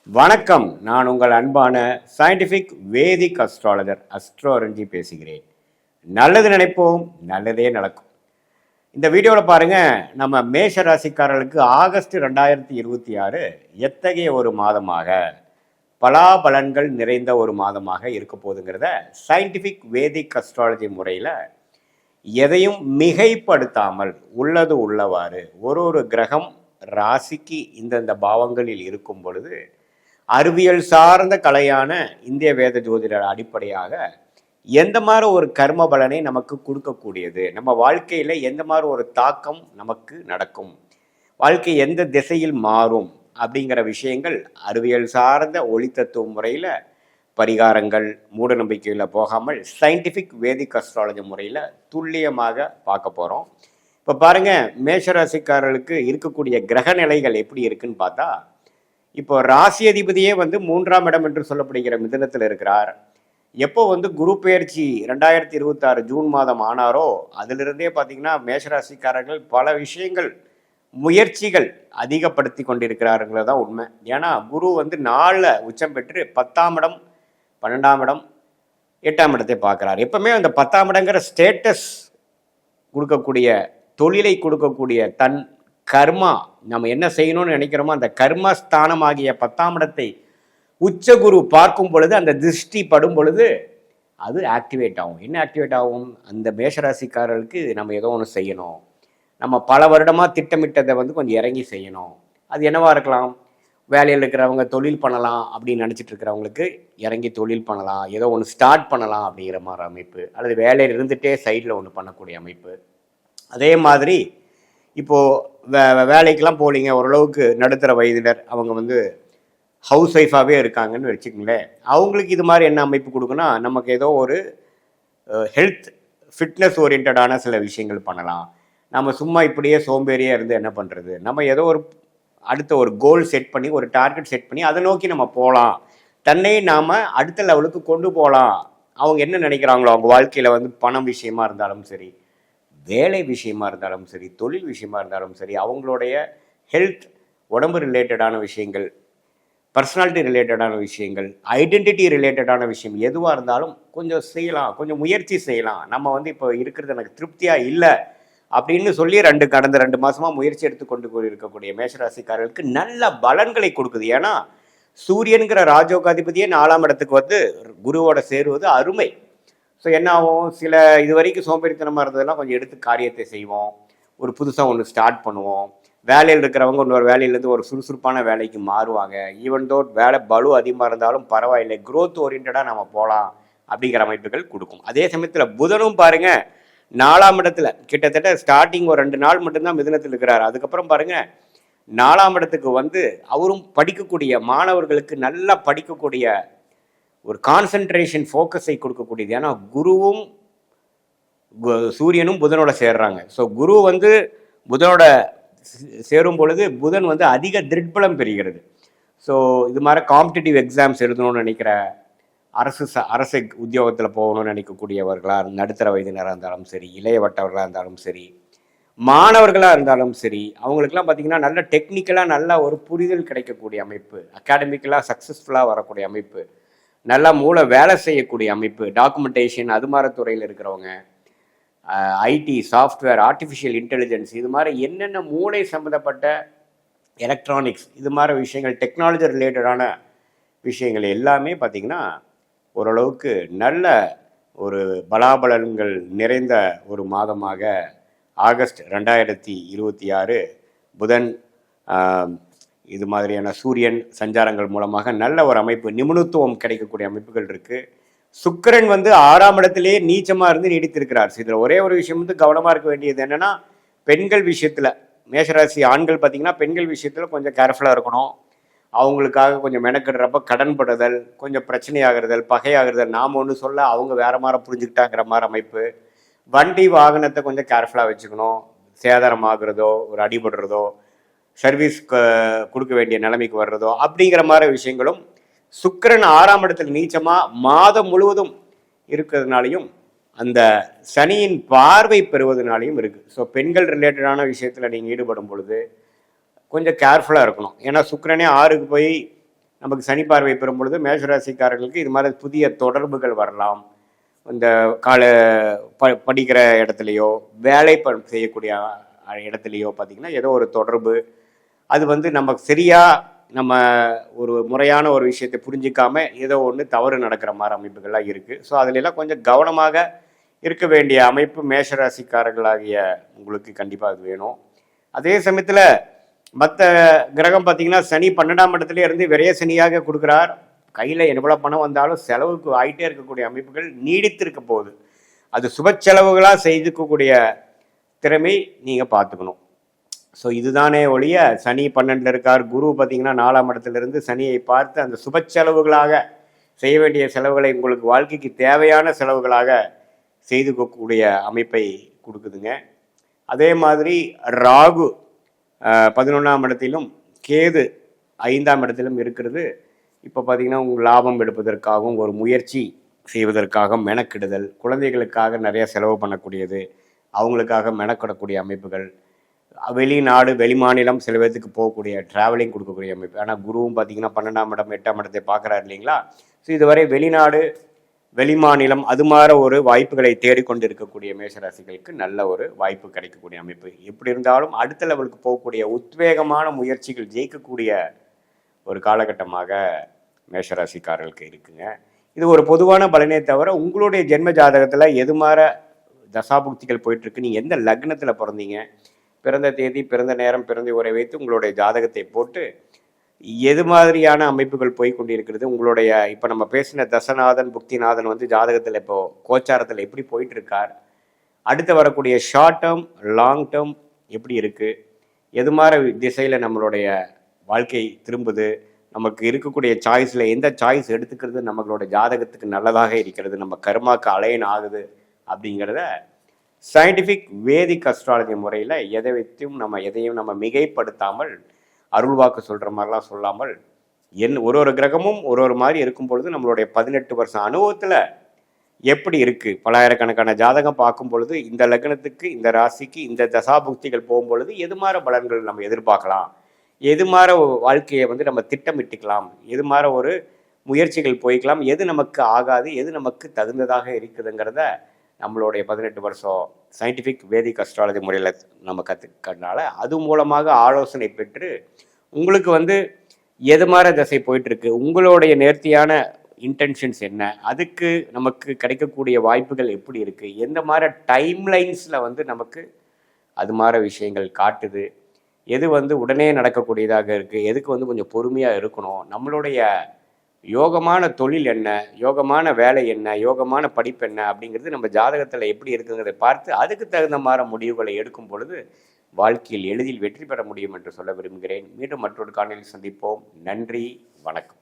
வணக்கம். நான் உங்கள் அன்பான சயின்டிஃபிக் வேதிக் அஸ்ட்ராலஜர் அஸ்ட்ரோரஞ்சி பேசுகிறேன். நல்லது நினைப்போம், நல்லதே நடக்கும். இந்த வீடியோவில் பாருங்க, நம்ம மேஷ ராசிக்காரர்களுக்கு ஆகஸ்ட் 2026 எத்தகைய ஒரு மாதமாக, பலாபலன்கள் நிறைந்த ஒரு மாதமாக இருக்க போகுதுங்கிறத சயின்டிஃபிக் வேதிக் அஸ்ட்ராலஜி முறையில் எதையும் மிகைப்படுத்தாமல் உள்ளது உள்ளவாறு ஒரு கிரகம் ராசிக்கு இந்தந்த பாவங்களில் இருக்கும் பொழுது அறிவியல் சார்ந்த கலையான இந்திய வேத ஜோதிடர் அடிப்படையாக எந்த மாதிரி ஒரு கர்ம பலனை நமக்கு கொடுக்கக்கூடியது, நம்ம வாழ்க்கையில் எந்த மாதிரி ஒரு தாக்கம் நமக்கு நடக்கும், வாழ்க்கை எந்த திசையில் மாறும் அப்படிங்கிற விஷயங்கள் அறிவியல் சார்ந்த ஒளித்தத்துவ முறையில் பரிகாரங்கள் மூட நம்பிக்கையில் போகாமல் சயின்டிஃபிக் வேதிக் அஸ்ட்ராலஜி முறையில் துல்லியமாக பார்க்க போகிறோம். இப்போ பாருங்கள், மேஷராசிக்காரர்களுக்கு இருக்கக்கூடிய கிரக நிலைகள் எப்படி இருக்குன்னு பார்த்தா, இப்போ ராசி அதிபதியே 3ஆம் இடம் என்று சொல்லப்படுகிற மிதுனத்தில் இருக்கிறார். எப்போ குரு பெயர்ச்சி 2026 ஜூன் மாதம் ஆனாரோ அதிலிருந்தே பார்த்தீங்கன்னா மேஷராசிக்காரர்கள் பல விஷயங்கள் முயற்சிகள் அதிகப்படுத்தி கொண்டிருக்கிறார்கள் தான் உண்மை. ஏன்னா குரு 4 உச்சம் பெற்று 10ஆம் இடம் 12ஆம் இடம் 8ஆம் இடத்தை பார்க்குறார். எப்பவுமே அந்த 10ஆம் இடங்கிற ஸ்டேட்டஸ் கொடுக்கக்கூடிய, தொழிலை கொடுக்கக்கூடிய, தன் கர்மா நம்ம என்ன செய்யணும்னு நினைக்கிறோமோ அந்த கர்மஸ்தானமாகிய 10ஆம் இடத்தை உச்சகுரு பார்க்கும் பொழுது, அந்த திருஷ்டி படும் பொழுது அது ஆக்டிவேட் ஆகும். என்ன ஆக்டிவேட் ஆகும்? அந்த மேஷராசிக்காரர்களுக்கு நம்ம ஏதோ ஒன்று செய்யணும், நம்ம பல வருடமாக திட்டமிட்டதை கொஞ்சம் இறங்கி செய்யணும். அது என்னவா இருக்கலாம்? வேலையில் இருக்கிறவங்க தொழில் பண்ணலாம் அப்படின்னு நினச்சிட்டு இருக்கிறவங்களுக்கு இறங்கி தொழில் பண்ணலாம், ஏதோ ஒன்று ஸ்டார்ட் பண்ணலாம் அப்படிங்கிற மாதிரி அமைப்பு, அல்லது வேலையில் இருந்துகிட்டே சைடில் ஒன்று பண்ணக்கூடிய அமைப்பு. அதே மாதிரி இப்போது வேலைக்கெல்லாம் போலிங்க, ஓரளவுக்கு நடுத்தர வயதினர் அவங்க ஹவுஸ் ஒய்ஃபாகவே இருக்காங்கன்னு வச்சுக்கங்களேன், அவங்களுக்கு இது மாதிரி என்ன அமைப்பு கொடுக்குன்னா, நமக்கு ஏதோ ஒரு ஹெல்த் ஃபிட்னஸ் ஓரியன்டான சில விஷயங்கள் பண்ணலாம். நம்ம சும்மா இப்படியே சோம்பேறியாக இருந்து என்ன பண்ணுறது, நம்ம ஏதோ ஒரு அடுத்த ஒரு கோல் செட் பண்ணி, ஒரு டார்கெட் செட் பண்ணி அதை நோக்கி நம்ம போகலாம், தன்னை நாம் அடுத்த லெவலுக்கு கொண்டு போகலாம். அவங்க என்ன நினைக்கிறாங்களோ, அவங்க வாழ்க்கையில் பணம் விஷயமா இருந்தாலும் சரி, வேலை விஷயமா இருந்தாலும் சரி, தொழில் விஷயமா இருந்தாலும் சரி, அவங்களுடைய ஹெல்த், உடம்பு ரிலேட்டடான விஷயங்கள், பர்சனாலிட்டி ரிலேட்டடான விஷயங்கள், ஐடென்டிட்டி ரிலேட்டடான விஷயம் எதுவாக இருந்தாலும் கொஞ்சம் செய்யலாம், கொஞ்சம் முயற்சி செய்யலாம். நம்ம இப்போ இருக்கிறது எனக்கு திருப்தியாக இல்லை அப்படின்னு சொல்லி கடந்த 2 மாதமாக முயற்சி எடுத்துக்கொண்டு இருக்கக்கூடிய மேஷராசிக்காரர்களுக்கு நல்ல பலன்களை கொடுக்குது. ஏன்னா சூரியனுங்கிற ராஜோகாதிபதியே 4ஆம் இடத்துக்கு குருவோட சேருவது அருமை. ஸோ என்ன ஆகும்? சில இது வரைக்கும் சோம்பேறித்தனமாக இருந்ததெல்லாம் கொஞ்சம் எடுத்து காரியத்தை செய்வோம், ஒரு புதுசாக ஒன்று ஸ்டார்ட் பண்ணுவோம். வேலையில் இருக்கிறவங்க இன்னொரு வேலையிலேருந்து ஒரு சுறுசுறுப்பான வேலைக்கு மாறுவாங்க. ஈவன் தோ வேலை பலு அதிகமாக இருந்தாலும் பரவாயில்லை, க்ரோத் ஓரியன்டாக நம்ம போகலாம் அப்படிங்கிற அமைப்புகள் கொடுக்கும். அதே சமயத்தில் புதனும் பாருங்கள் 4ஆம் இடத்துல கிட்டத்தட்ட ஸ்டார்டிங் ஒரு 2 நாள் மட்டும்தான் மிதுனத்தில் இருக்கிறார். அதுக்கப்புறம் பாருங்கள் 4ஆம் இடத்துக்கு அவரும் படிக்கக்கூடிய மாணவர்களுக்கு நல்லா படிக்கக்கூடிய ஒரு கான்சன்ட்ரேஷன் ஃபோக்கஸை கொடுக்கக்கூடியது. ஏன்னா குருவும் சூரியனும் புதனோட சேர்றாங்க. ஸோ குரு புதனோட சேரும் பொழுது புதன் அதிக திருட்பலம் பெறுகிறது. ஸோ இது மாதிரி காம்படிட்டிவ் எக்ஸாம்ஸ் எழுதணும்னு நினைக்கிற, அரசு உத்தியோகத்தில் போகணும்னு நினைக்கக்கூடியவர்களாக, நடுத்தர வயதினராக இருந்தாலும் சரி, இளையவட்டவர்களாக இருந்தாலும் சரி, மாணவர்களாக இருந்தாலும் சரி, அவங்களுக்கெல்லாம் பார்த்திங்கன்னா நல்ல டெக்னிக்கலாக நல்ல ஒரு புரிதல் கிடைக்கக்கூடிய அமைப்பு, அகாடமிக்கலாக சக்ஸஸ்ஃபுல்லாக வரக்கூடிய அமைப்பு, நல்லா மூளை வேலை செய்யக்கூடிய அமைப்பு, டாக்குமெண்டேஷன் அது மாதிரி துறையில் இருக்கிறவங்க, ஐடி, சாஃப்ட்வேர், ஆர்டிஃபிஷியல் இன்டெலிஜென்ஸ், இது மாதிரி என்னென்ன மூளை சம்மந்தப்பட்ட எலக்ட்ரானிக்ஸ், இது மாதிரி விஷயங்கள், டெக்னாலஜி ரிலேட்டடான விஷயங்கள் எல்லாமே பார்த்திங்கன்னா ஓரளவுக்கு நல்ல ஒரு பலாபலன்கள் நிறைந்த ஒரு மாதமாக ஆகஸ்ட் 2026 புதன் இது மாதிரியான சூரியன் சஞ்சாரங்கள் மூலமாக நல்ல ஒரு அமைப்பு, நிபுணத்துவம் கிடைக்கக்கூடிய அமைப்புகள் இருக்குது. சுக்கிரன் 6ஆம் இடத்திலேயே நீச்சமாக இருந்து நீடித்திருக்கிறார். இதில் ஒரே ஒரு விஷயம் கவனமாக இருக்க வேண்டியது என்னென்னா, பெண்கள் விஷயத்தில், மேஷராசி ஆண்கள் பார்த்திங்கன்னா பெண்கள் விஷயத்தில் கொஞ்சம் கேர்ஃபுல்லாக இருக்கணும். அவங்களுக்காக கொஞ்சம் மெனக்கிடுறப்ப கடன்படுதல், கொஞ்சம் பிரச்சனையாகிறதல், பகையாகிறதல், நாம் ஒன்று சொல்ல அவங்க வேறு மாதிரி புரிஞ்சுக்கிட்டாங்கிற மாதிரி அமைப்பு. வண்டி வாகனத்தை கொஞ்சம் கேர்ஃபுல்லாக வச்சுக்கணும். சேதாரமாகிறதோ, ஒரு அடிபடுறதோ, சர்வீஸ் கொடுக்க வேண்டிய நிலைமைக்கு வர்றதோ அப்படிங்கிற மாதிரி விஷயங்களும் சுக்கிரன் 6ஆம் இடத்துல நீச்சமாக மாதம் முழுவதும் இருக்கிறதுனாலையும் அந்த சனியின் பார்வை பெறுவதனாலையும் இருக்குது. ஸோ பெண்கள் ரிலேட்டடான விஷயத்தில் நீங்கள் ஈடுபடும் பொழுது கொஞ்சம் கேர்ஃபுல்லாக இருக்கணும். ஏன்னா சுக்கிரனே 6க்கு போய் நமக்கு சனி பார்வை பெறும் பொழுது மேஷராசிக்காரர்களுக்கு இது மாதிரி புதிய தொடர்புகள் வரலாம். இந்த படிக்கிற இடத்துலையோ வேலை செய்யக்கூடிய இடத்துலையோ பார்த்திங்கன்னா ஏதோ ஒரு தொடர்பு அது வந்து நமக்கு சரியாக நம்ம ஒரு முறையான ஒரு விஷயத்தை புரிஞ்சிக்காம ஏதோ ஒன்று தவறு நடக்கிற மாதிரி அமைப்புகள்லாம் இருக்குது. ஸோ அதிலெல்லாம் கொஞ்சம் கவனமாக இருக்க வேண்டிய அமைப்பு மேஷராசிக்காரர்களாகிய உங்களுக்கு கண்டிப்பாக அது வேணும். அதே சமயத்தில் மற்ற கிரகம் பார்த்திங்கன்னா சனி 12ஆம் இடத்துல இருந்து விரைய சனியாக கொடுக்குறார். கையில் எவ்வளோ பணம் வந்தாலும் செலவுக்கு ஆகிட்டே இருக்கக்கூடிய அமைப்புகள் நீடித்திருக்க போகுது. அது சுப செலவுகளாக செய்துக்கக்கூடிய திறமை நீங்கள் பார்த்துக்கணும். ஸோ இதுதானே ஒழிய சனி 12 இருக்கார். குரு பார்த்திங்கன்னா 4ஆம் இடத்துலேருந்து சனியை பார்த்து அந்த சுப செலவுகளாக செய்ய வேண்டிய செலவுகளை உங்களுக்கு வாழ்க்கைக்கு தேவையான செலவுகளாக செய்துக்கக்கூடிய அமைப்பை கொடுக்குதுங்க. அதே மாதிரி ராகு 11ஆம் இடத்திலும் கேது 5ஆம் இடத்திலும் இருக்கிறது. இப்போ பார்த்திங்கன்னா உங்கள் லாபம் எடுப்பதற்காகவும் ஒரு முயற்சி செய்வதற்காக மெனக்கிடுதல், குழந்தைகளுக்காக நிறைய செலவு பண்ணக்கூடியது, அவங்களுக்காக மெனக்கிடக்கூடிய அமைப்புகள், வெளிநாடு வெளிமாநிலம் சில பேர்த்துக்கு போகக்கூடிய ட்ராவலிங் கொடுக்கக்கூடிய அமைப்பு. ஆனால் குருவும் பார்த்திங்கன்னா 12ஆம் இடம் 8ஆம் இடத்தை பார்க்குறாரு இல்லைங்களா. ஸோ இதுவரை வெளிநாடு வெளிமாநிலம் அது மாதிரி ஒரு வாய்ப்புகளை தேடிக்கொண்டு இருக்கக்கூடிய மேஷராசிகளுக்கு நல்ல ஒரு வாய்ப்பு கிடைக்கக்கூடிய அமைப்பு. எப்படி இருந்தாலும் அடுத்த லெவலுக்கு போகக்கூடிய உத்வேகமான முயற்சிகள் ஜெயிக்கக்கூடிய ஒரு காலகட்டமாக மேஷராசிக்காரர்களுக்கு இருக்குங்க. இது ஒரு பொதுவான பலனே தவிர உங்களுடைய ஜென்ம ஜாதகத்தில் எது மாதிரி தசாபுக்திகள் போயிட்டுருக்கு, நீங்கள் எந்த லக்னத்தில் பிறந்தீங்க, பிறந்த தேதி பிறந்த நேரம் பிறந்த உரை வைத்து உங்களுடைய ஜாதகத்தை போட்டு எது மாதிரியான அமைப்புகள் போய் கொண்டிருக்கிறது, உங்களுடைய இப்போ நம்ம பேசின தசநாதன் புக்திநாதன் வந்து ஜாதகத்தில் இப்போது கோச்சாரத்தில் எப்படி போயிட்டுருக்கார், அடுத்து வரக்கூடிய ஷார்ட் டேர்ம் லாங் டேர்ம் எப்படி இருக்குது, எது மாதிரி திசையில் நம்மளுடைய வாழ்க்கை திரும்புது, நமக்கு இருக்கக்கூடிய சாய்ஸில் எந்த சாய்ஸ் எடுத்துக்கிறது நம்மளோட ஜாதகத்துக்கு நல்லதாக இருக்கிறது, நம்ம கர்மாக்கு அலைன் ஆகுது அப்படிங்கிறத சயின்டிஃபிக் வேதிக் அஸ்ட்ராலஜி முறையில் எதையும் நம்ம மிகைப்படுத்தாமல் அருள்வாக்கு சொல்கிற மாதிரிலாம் சொல்லாமல் ஒரு கிரகமும் ஒரு மாதிரி இருக்கும் பொழுது நம்மளுடைய 18 வருஷம் அனுபவத்தில் எப்படி இருக்குது, பலாயிரக்கணக்கான ஜாதகம் பார்க்கும் பொழுது இந்த லக்னத்துக்கு இந்த ராசிக்கு இந்த தசாபுக்திகள் போகும்பொழுது எது மாதிரி பலன்கள் நம்ம எதிர்பார்க்கலாம், எது மாதிரி வாழ்க்கையை வந்து நம்ம திட்டமிட்டுக்கலாம், எது மாதிரி ஒரு முயற்சிகள் போய்க்கலாம், எது நமக்கு ஆகாது, எது நமக்கு தகுந்ததாக இருக்குதுங்கிறத நம்மளுடைய 18 வருஷம் சயின்டிஃபிக் வேதிக் அஸ்ட்ராலஜி முறையில் நம்ம கற்றுக்கிறதுனால அது மூலமாக ஆலோசனை பெற்று உங்களுக்கு வந்து எது மாதிரி திசை போயிட்டுருக்கு, உங்களுடைய நேர்த்தியான இன்டென்ஷன்ஸ் என்ன, அதுக்கு நமக்கு கிடைக்கக்கூடிய வாய்ப்புகள் எப்படி இருக்குது, எந்த மாதிரி டைம்லைன்ஸில் வந்து நமக்கு அது மாதிரி விஷயங்கள் காட்டுது, எது வந்து உடனே நடக்கக்கூடியதாக இருக்குது, எதுக்கு வந்து கொஞ்சம் பொறுமையாக இருக்கணும், நம்மளுடைய யோகமான தொழில் என்ன, யோகமான வேலை என்ன, யோகமான படிப்பு என்ன அப்படிங்கிறது நம்ம ஜாதகத்தில் எப்படி இருக்குங்கிறத பார்த்து அதுக்கு தகுந்த மாதிரி முடிவுகளை எடுக்கும் பொழுது வாழ்க்கையில் எளிதில் வெற்றி பெற முடியும் என்று சொல்ல விரும்புகிறேன். மீண்டும் மற்றொரு காணொளியில் சந்திப்போம். நன்றி, வணக்கம்.